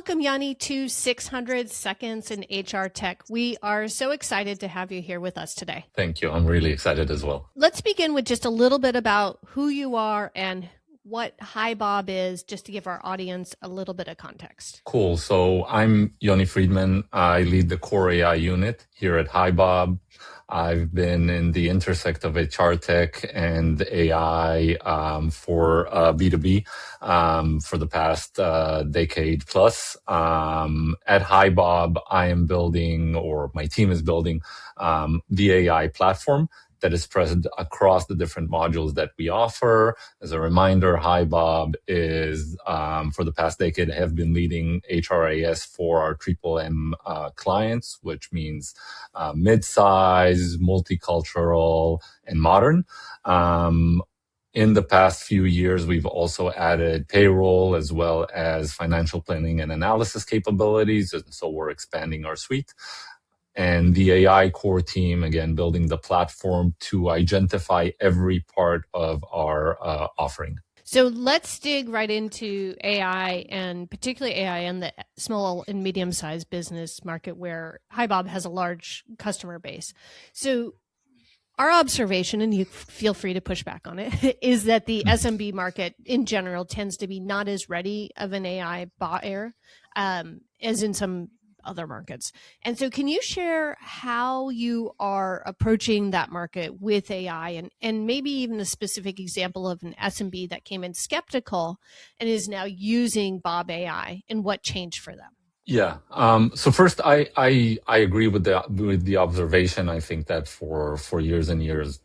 Welcome, Yoni, to 600 Seconds in HR Tech. We are so excited to have you here with us today. Thank you. I'm really excited as well. Let's begin with just a little bit about who you are and what HiBob is, just to give our audience a little bit of context. Cool. So I'm Yoni Friedman. I lead the core AI unit here at HiBob. I've been in the intersect of HRTech and AI for B2B for the past decade plus. At HiBob, I am building, or my team is building, the AI platform that is present across the different modules that we offer. As a reminder, HiBob is, for the past decade, have been leading HRIS for our triple M clients, which means mid-size, multicultural, and modern. In the past few years, we've also added payroll as well as financial planning and analysis capabilities. And so we're expanding our suite. And the AI core team, again, building the platform to identify every part of our offering. So let's dig right into AI, and particularly AI in the small and medium-sized business market where HiBob has a large customer base. So our observation, and you feel free to push back on it, is that the SMB market in general tends to be not as ready of an AI buyer as in some other markets. And so can you share how you are approaching that market with AI, and maybe even a specific example of an SMB that came in skeptical and is now using Bob AI, and what changed for them? Yeah. So first, I agree with the observation. I think that for years and years,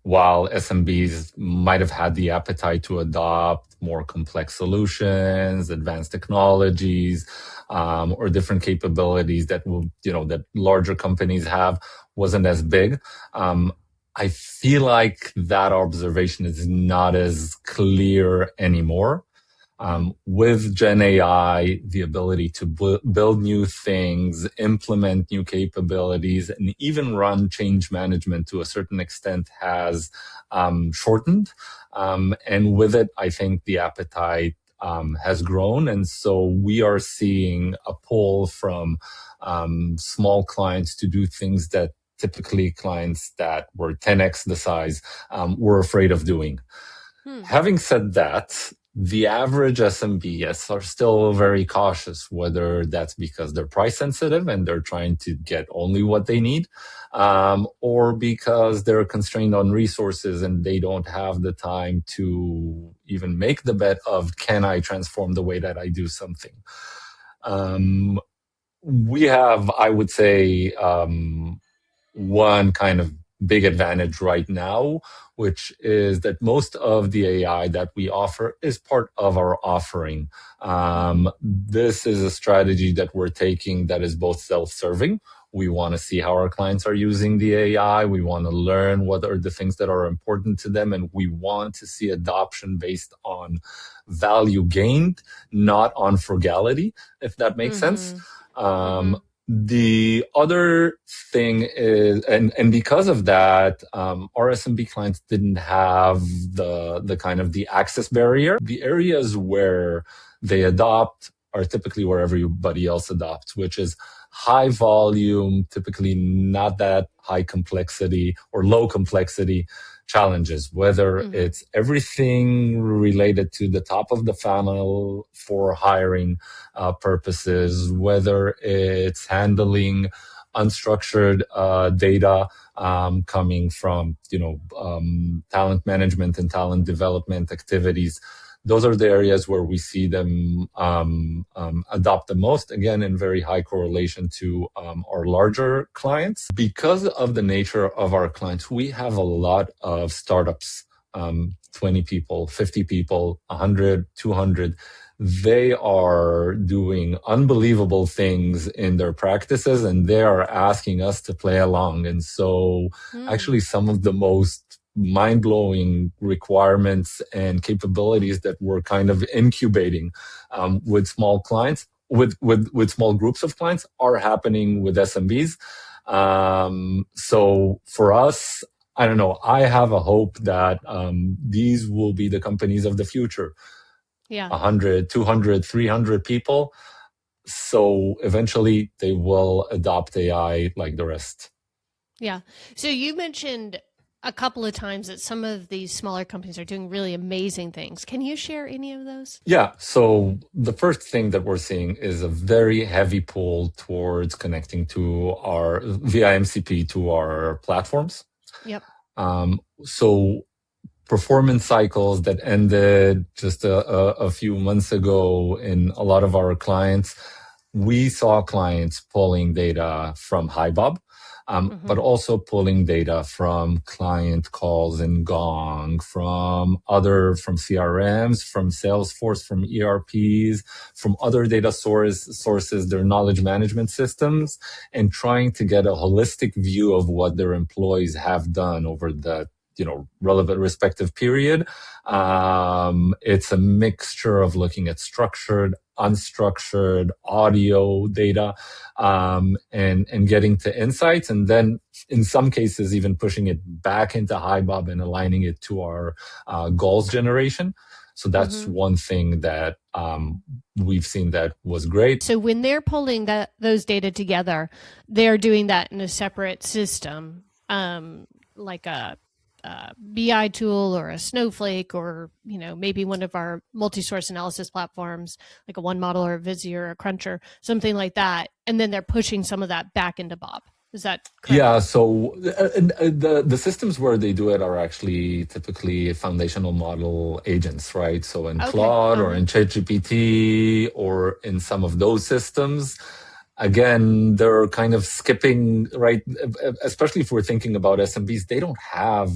while SMBs might have had the appetite to adopt more complex solutions, advanced technologies, or different capabilities that that larger companies have, wasn't as big. I feel like that observation is not as clear anymore. With Gen AI, the ability to build new things, implement new capabilities, and even run change management to a certain extent has shortened. And with it, I think the appetite has grown. And so we are seeing a pull from small clients to do things that typically clients that were 10x the size were afraid of doing. Having said that, the average SMBs are still very cautious, whether that's because they're price sensitive and they're trying to get only what they need, or because they're constrained on resources and they don't have the time to even make the bet of, can I transform the way that I do something? We have, I would say, one kind of big advantage right now, which is that most of the AI that we offer is part of our offering. This is a strategy that we're taking that is both self-serving. We want to see how our clients are using the AI. We want to learn what are the things that are important to them. And we want to see adoption based on value gained, not on frugality, if that makes sense. The other thing is, and because of that, our SMB clients didn't have the kind of the access barrier. The areas where they adopt are typically where everybody else adopts, which is high volume, typically not that high complexity or low complexity challenges, whether it's everything related to the top of the funnel for hiring purposes, whether it's handling unstructured data coming from talent management and talent development activities. Those are the areas where we see them adopt the most, again, in very high correlation to our larger clients. Because of the nature of our clients, we have a lot of startups, 20 people, 50 people, 100, 200. They are doing unbelievable things in their practices, and they are asking us to play along. And so actually some of the most mind-blowing requirements and capabilities that we're kind of incubating with small clients, with small groups of clients, are happening with SMBs. So for us, I don't know, I have a hope that these will be the companies of the future. 100, 200, 300 people. So eventually they will adopt AI like the rest. Yeah. So you mentioned a couple of times that some of these smaller companies are doing really amazing things. Can you share any of those? Yeah. So the first thing that we're seeing is a very heavy pull towards connecting to our via MCP to our platforms. Yep. So performance cycles that ended just a few months ago in a lot of our clients, we saw clients pulling data from HiBob, but also pulling data from client calls in Gong, from CRMs, from Salesforce, from ERPs, from other data sources, their knowledge management systems, and trying to get a holistic view of what their employees have done over the relevant respective period. It's a mixture of looking at structured, unstructured audio data, and getting to insights, and then in some cases even pushing it back into HiBob and aligning it to our goals generation. So that's one thing that we've seen that was great. So when they're pulling those data together, they're doing that in a separate system, like a BI tool or a Snowflake, or maybe one of our multi-source analysis platforms like a One Model or a Visio or a Cruncher, something like that, and then they're pushing some of that back into Bob. Is that correct? Yeah, so the systems where they do it are actually typically foundational model agents, right? So in Claude or in ChatGPT or in some of those systems, again, they're kind of skipping, right? Especially if we're thinking about SMBs, they don't have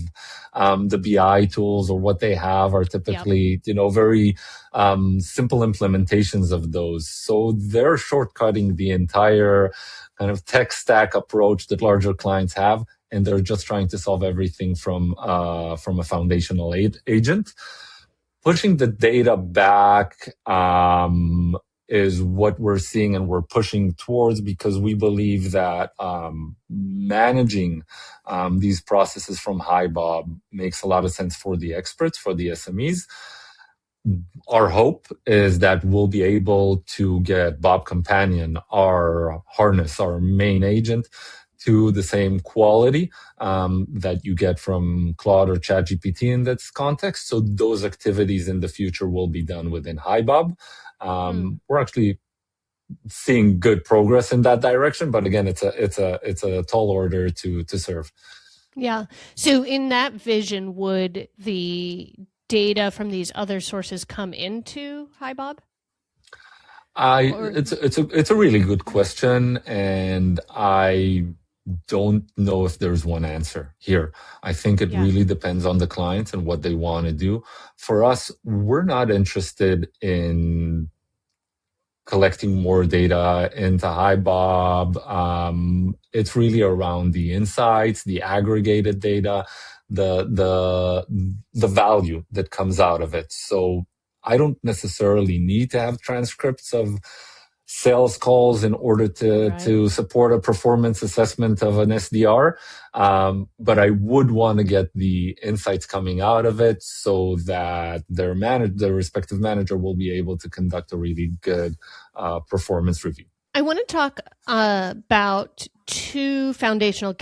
the BI tools, or what they have are typically, very simple implementations of those. So they're shortcutting the entire kind of tech stack approach that larger clients have, and they're just trying to solve everything from a foundational agent. Pushing the data back is what we're seeing and we're pushing towards, because we believe that managing these processes from HiBob makes a lot of sense for the experts, for the SMEs. Our hope is that we'll be able to get Bob Companion, our harness, our main agent, to the same quality that you get from Claude or ChatGPT in this context. So those activities in the future will be done within HiBob. We're actually seeing good progress in that direction, but again, it's a tall order to serve. Yeah. So in that vision, would the data from these other sources come into HiBob? It's a really good question, and I don't know if there's one answer here. I think it really depends on the client and what they want to do. For us, we're not interested in collecting more data into HiBob. It's really around the insights, the aggregated data, the value that comes out of it. So I don't necessarily need to have transcripts of sales calls in order to support a performance assessment of an SDR. But I would want to get the insights coming out of it so that their respective manager will be able to conduct a really good performance review. I want to talk about two foundational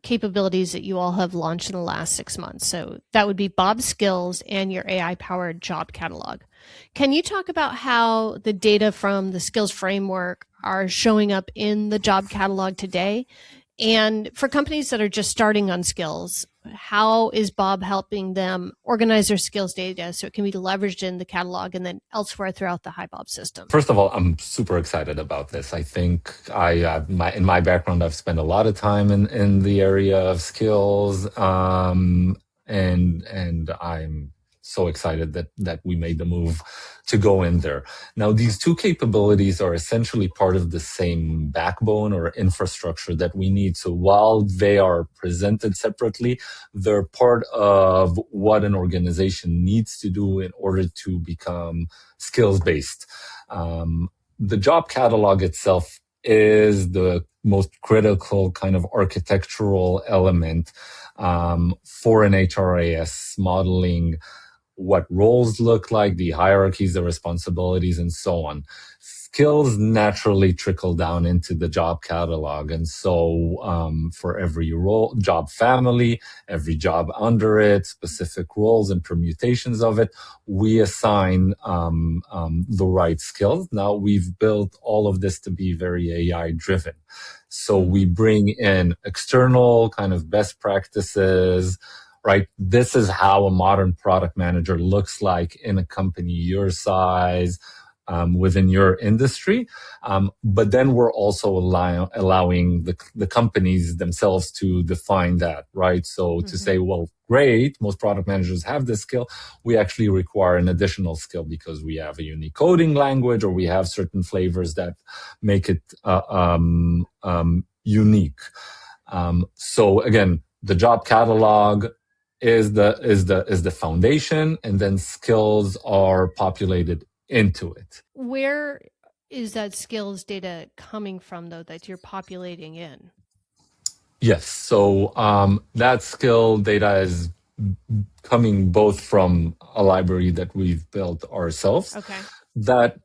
capabilities that you all have launched in the last 6 months. So that would be Bob Skills and your AI-powered job catalog. Can you talk about how the data from the skills framework are showing up in the job catalog today? And for companies that are just starting on skills, how is Bob helping them organize their skills data so it can be leveraged in the catalog and then elsewhere throughout the HiBob system? First of all, I'm super excited about this. I think in my background, I've spent a lot of time in the area of skills, and I'm so excited that we made the move to go in there. Now, these two capabilities are essentially part of the same backbone or infrastructure that we need. So while they are presented separately, they're part of what an organization needs to do in order to become skills-based. The job catalog itself is the most critical kind of architectural element for an HRIS, modeling what roles look like, the hierarchies, the responsibilities, and so on. skills naturally trickle down into the job catalog. And so for every role, job family, every job under it, specific roles and permutations of it, we assign the right skills. Now, we've built all of this to be very AI driven. So we bring in external kind of best practices, right? This is how a modern product manager looks like in a company your size, within your industry. But then we're also allowing the companies themselves to define that, right? So to say, well, great, most product managers have this skill. We actually require an additional skill because we have a unique coding language, or we have certain flavors that make it unique. So again, the job catalog is the foundation, and then skills are populated into it. Where is that skills data coming from, though, that you're populating in? Yes. So that skill data is coming both from a library that we've built ourselves. Okay. That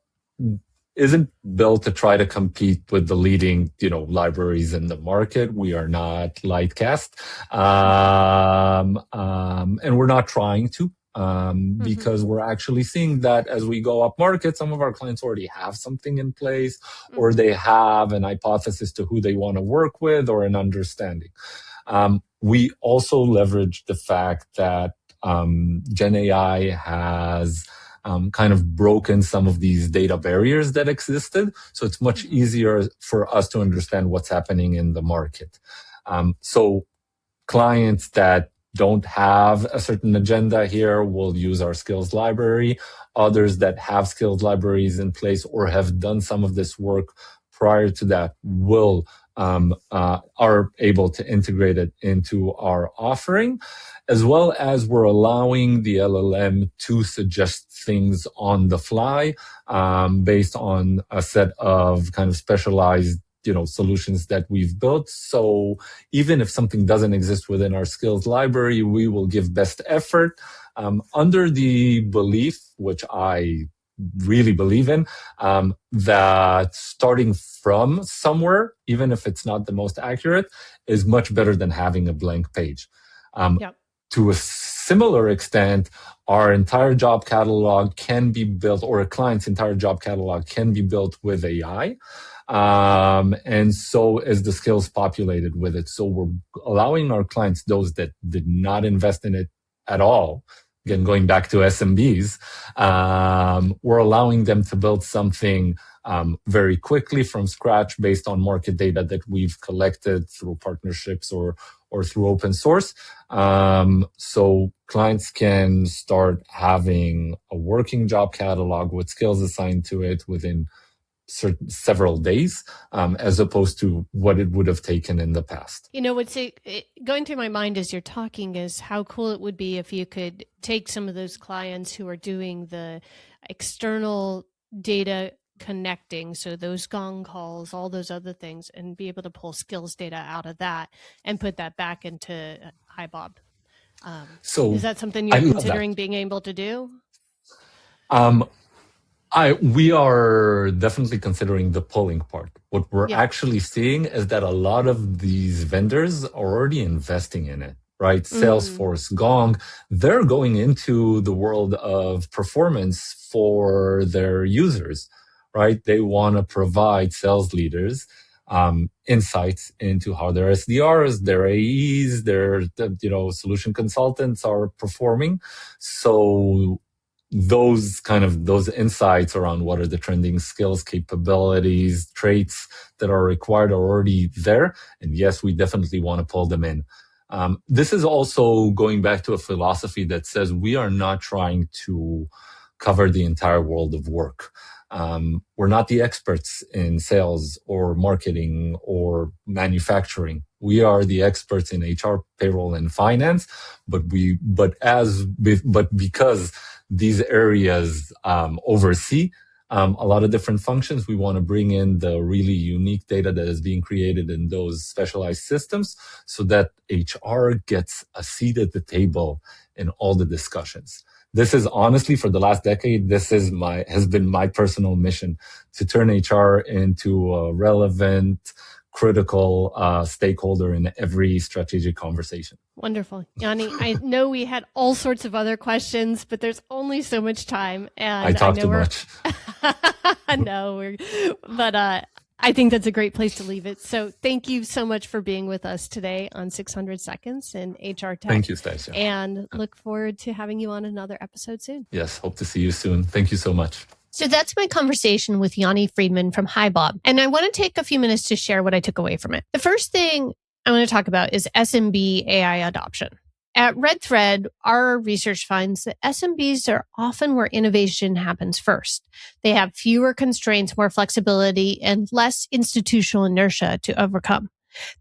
isn't built to try to compete with the leading, libraries in the market. We are not Lightcast, and we're not trying to. Because we're actually seeing that as we go up market, some of our clients already have something in place, or they have an hypothesis to who they want to work with, or an understanding. We also leverage the fact that Gen AI has kind of broken some of these data barriers that existed. So it's much easier for us to understand what's happening in the market. So clients that don't have a certain agenda here will use our skills library. Others that have skills libraries in place or have done some of this work prior to that will are able to integrate it into our offering, as well as we're allowing the LLM to suggest things on the fly based on a set of kind of specialized solutions that we've built. So even if something doesn't exist within our skills library, we will give best effort under the belief, which I really believe in, that starting from somewhere, even if it's not the most accurate, is much better than having a blank page. To a similar extent, our entire job catalog can be built, or a client's entire job catalog can be built with AI. And so is the skills populated with it. So we're allowing our clients, those that did not invest in it at all, again, going back to SMBs, we're allowing them to build something very quickly from scratch based on market data that we've collected through partnerships or through open source. So clients can start having a working job catalog with skills assigned to it within several days, as opposed to what it would have taken in the past. What's going through my mind as you're talking is how cool it would be if you could take some of those clients who are doing the external data connecting, so those gong calls, all those other things, and be able to pull skills data out of that and put that back into HiBob. So is that something you're considering being able to do? We are definitely considering the pulling part. What we're actually seeing is that a lot of these vendors are already investing in it, right? Salesforce, Gong, they're going into the world of performance for their users, right? They want to provide sales leaders insights into how their SDRs, their AEs, their solution consultants are performing. So those insights around what are the trending skills, capabilities, traits that are required are already there. And yes, we definitely want to pull them in. This is also going back to a philosophy that says we are not trying to cover the entire world of work. We're not the experts in sales or marketing or manufacturing. We are the experts in HR, payroll, and finance, but because these areas oversee a lot of different functions, we want to bring in the really unique data that is being created in those specialized systems so that HR gets a seat at the table in all the discussions. This is honestly, for the last decade, has been my personal mission, to turn HR into a relevant, critical stakeholder in every strategic conversation. Wonderful. Yoni, I know we had all sorts of other questions, but there's only so much time. And I talk too much. I think that's a great place to leave it. So thank you so much for being with us today on 600 Seconds in HRTech. Thank you, Stacia. And look forward to having you on another episode soon. Yes, hope to see you soon. Thank you so much. So that's my conversation with Yoni Friedman from HiBob. And I want to take a few minutes to share what I took away from it. The first thing I want to talk about is SMB AI adoption. At Red Thread, our research finds that SMBs are often where innovation happens first. They have fewer constraints, more flexibility, and less institutional inertia to overcome.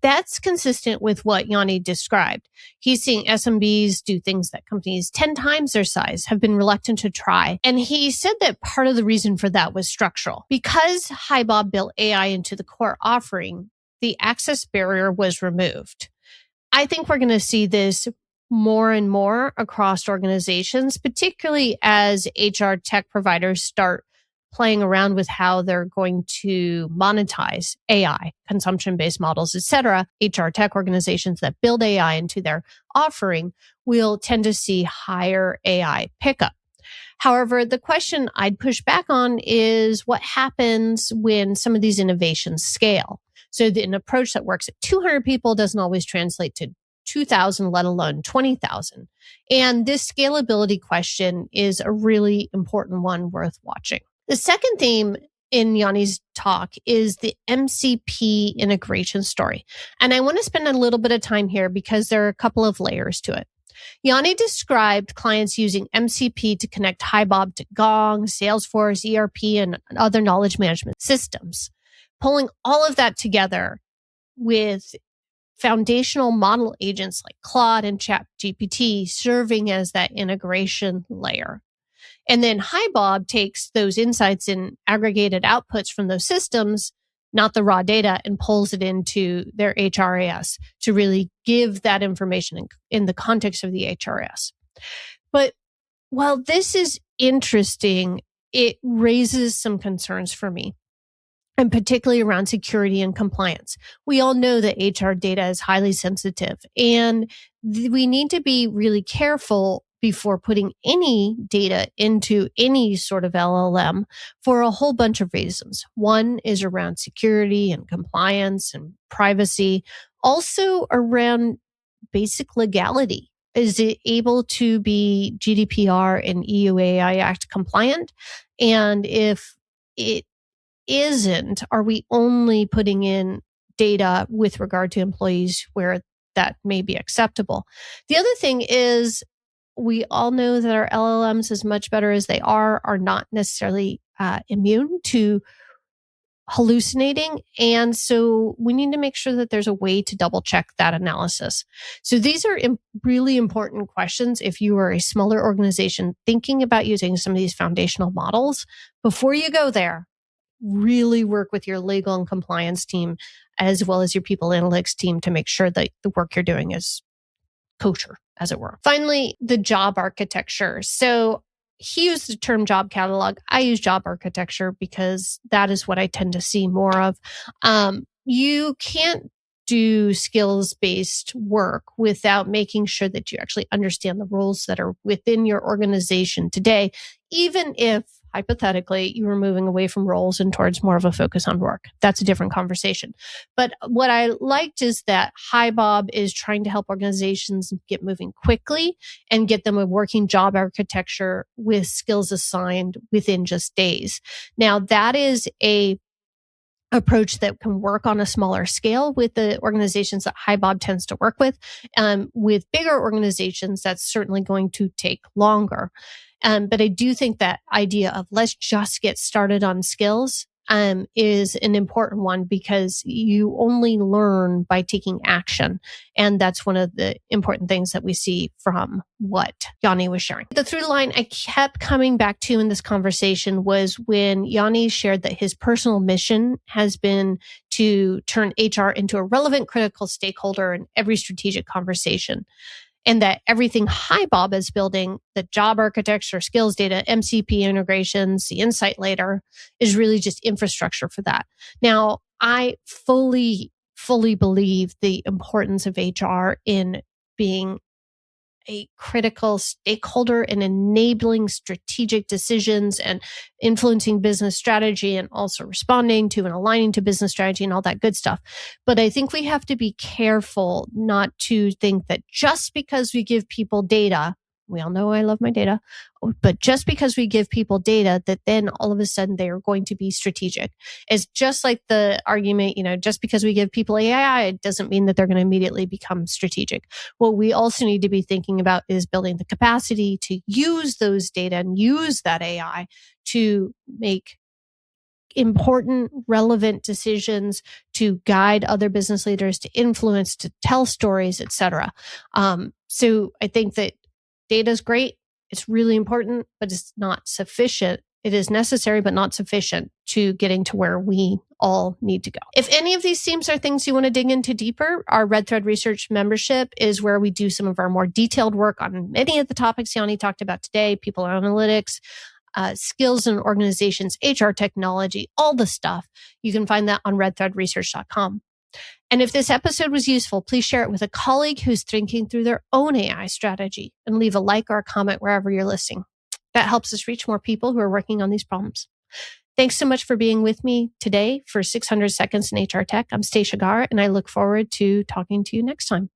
That's consistent with what Yoni described. He's seeing SMBs do things that companies 10 times their size have been reluctant to try. And he said that part of the reason for that was structural. Because HiBob built AI into the core offering, the access barrier was removed. I think we're going to see this more and more across organizations, particularly as HR tech providers start playing around with how they're going to monetize AI, consumption-based models, et cetera. HR tech organizations that build AI into their offering will tend to see higher AI pickup. However, the question I'd push back on is what happens when some of these innovations scale. So an approach that works at 200 people doesn't always translate to 2,000, let alone 20,000. And this scalability question is a really important one worth watching. The second theme in Yoni's talk is the MCP integration story. And I want to spend a little bit of time here because there are a couple of layers to it. Yoni described clients using MCP to connect HiBob to Gong, Salesforce, ERP, and other knowledge management systems. Pulling all of that together with foundational model agents like Claude and ChatGPT serving as that integration layer. And then HiBob takes those insights and aggregated outputs from those systems, not the raw data, and pulls it into their HRIS to really give that information in the context of the HRIS. But while this is interesting, it raises some concerns for me, and particularly around security and compliance. We all know that HR data is highly sensitive, and we need to be really careful before putting any data into any sort of LLM for a whole bunch of reasons. One is around security and compliance and privacy, also around basic legality. Is it able to be GDPR and EU AI Act compliant? And if it isn't, are we only putting in data with regard to employees where that may be acceptable? The other thing is, we all know that our LLMs, as much better as they are not necessarily immune to hallucinating. And so we need to make sure that there's a way to double check that analysis. So these are really important questions if you are a smaller organization thinking about using some of these foundational models. Before you go there, really work with your legal and compliance team as well as your people analytics team to make sure that the work you're doing is kosher, as it were. Finally, the job architecture. So he used the term job catalog. I use job architecture because that is what I tend to see more of. You can't do skills-based work without making sure that you actually understand the roles that are within your organization today, even if hypothetically you were moving away from roles and towards more of a focus on work. That's a different conversation. But what I liked is that HiBob is trying to help organizations get moving quickly and get them a working job architecture with skills assigned within just days. Now, that is a approach that can work on a smaller scale with the organizations that HiBob tends to work with. With bigger organizations, that's certainly going to take longer. But I do think that idea of let's just get started on skills is an important one because you only learn by taking action. And that's one of the important things that we see from what Yoni was sharing. The through line I kept coming back to in this conversation was when Yoni shared that his personal mission has been to turn HR into a relevant, critical stakeholder in every strategic conversation. and that everything HiBob is building, the job architecture, skills data, MCP integrations, the insight layer, is really just infrastructure for that. Now, I fully believe the importance of HR in being a critical stakeholder in enabling strategic decisions and influencing business strategy, and also responding to and aligning to business strategy and all that good stuff. But I think we have to be careful not to think that just because we give people data, we all know I love my data, but just because we give people data, that then all of a sudden they are going to be strategic. It's just like the argument, just because we give people AI, it doesn't mean that they're going to immediately become strategic. What we also need to be thinking about is building the capacity to use those data and use that AI to make important, relevant decisions, to guide other business leaders, to influence, to tell stories, etc. So I think that data is great. It's really important, but it's not sufficient. It is necessary, but not sufficient to getting to where we all need to go. If any of these themes are things you want to dig into deeper, our Red Thread Research membership is where we do some of our more detailed work on many of the topics Yoni talked about today: people analytics, skills and organizations, HR technology, all the stuff. You can find that on redthreadresearch.com. And if this episode was useful, please share it with a colleague who's thinking through their own AI strategy, and leave a like or a comment wherever you're listening. That helps us reach more people who are working on these problems. Thanks so much for being with me today for 600 Seconds in HR Tech. I'm Stacia Garr, and I look forward to talking to you next time.